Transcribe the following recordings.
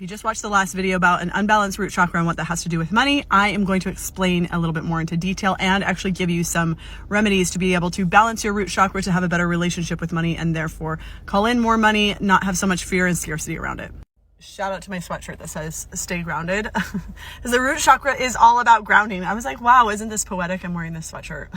you just watched the last video about an unbalanced root chakra and what that has to do with money, I am going to explain a little bit more into detail and actually give you some remedies to be able to balance your root chakra to have a better relationship with money and therefore call in more money, not have so much fear and scarcity around it. Shout out to my sweatshirt that says stay grounded. Because the root chakra is all about grounding. I was like, wow, isn't this poetic? I'm wearing this sweatshirt.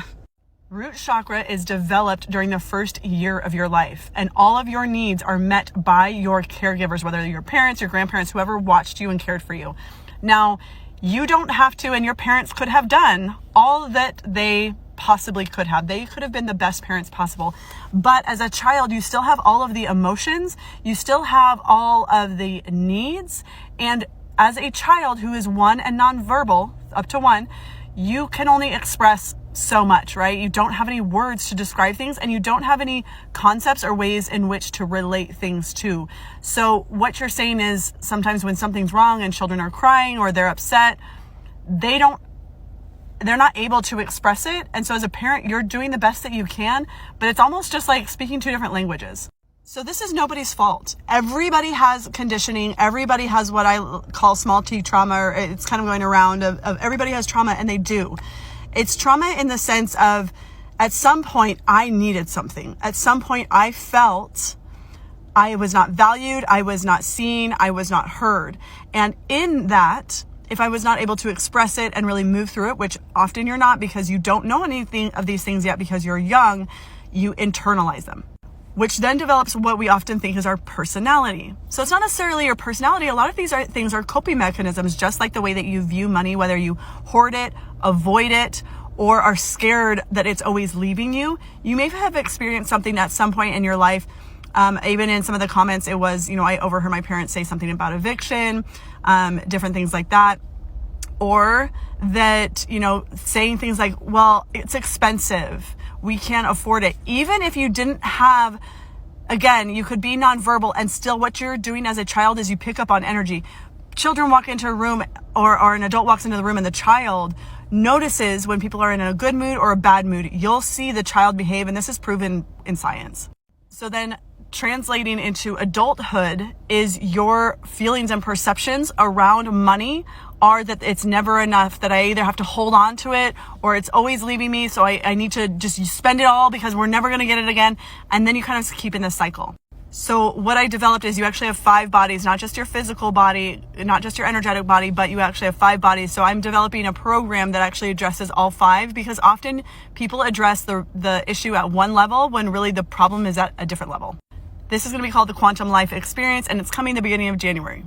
Root chakra is developed during the first year of your life, and all of your needs are met by your caregivers, whether your parents, your grandparents, whoever watched you and cared for you. Now, you don't have to, and your parents could have done all that they possibly could have. They could have been the best parents possible. But as a child, you still have all of the emotions, you still have all of the needs. And as a child who is 1 and nonverbal, up to 1, you can only express so much, right? You don't have any words to describe things, and you don't have any concepts or ways in which to relate things to. So what you're saying is sometimes when something's wrong and children are crying or they're upset, they're not able to express it. And so as a parent, you're doing the best that you can, but it's almost just like speaking 2 different languages. So this is nobody's fault. Everybody has conditioning. Everybody has what I call small t trauma, or it's kind of going around of everybody has trauma, and they do. It's trauma in the sense of at some point I needed something. At some point I felt I was not valued, I was not seen, I was not heard. And in that, if I was not able to express it and really move through it, which often you're not because you don't know anything of these things yet because you're young, you internalize them, which then develops what we often think is our personality. So it's not necessarily your personality. A lot of these things are coping mechanisms, just like the way that you view money, whether you hoard it, avoid it, or are scared that it's always leaving you. You may have experienced something at some point in your life. Even in some of the comments, it was, I overheard my parents say something about eviction, different things like that. Or that, saying things like, well, it's expensive, we can't afford it. Even if you didn't have, again, you could be nonverbal and still what you're doing as a child is you pick up on energy. Children walk into a room or an adult walks into the room and the child notices when people are in a good mood or a bad mood. You'll see the child behave, and this is proven in science. So then translating into adulthood is your feelings and perceptions around money are that it's never enough, that I either have to hold on to it or it's always leaving me. So I need to just spend it all because we're never going to get it again. And then you kind of keep in this cycle. So what I developed is you actually have 5 bodies, not just your physical body, not just your energetic body, but you actually have 5 bodies. So I'm developing a program that actually addresses all 5 because often people address the issue at one level when really the problem is at a different level. This is going to be called the Quantum Life Experience, and it's coming the beginning of January.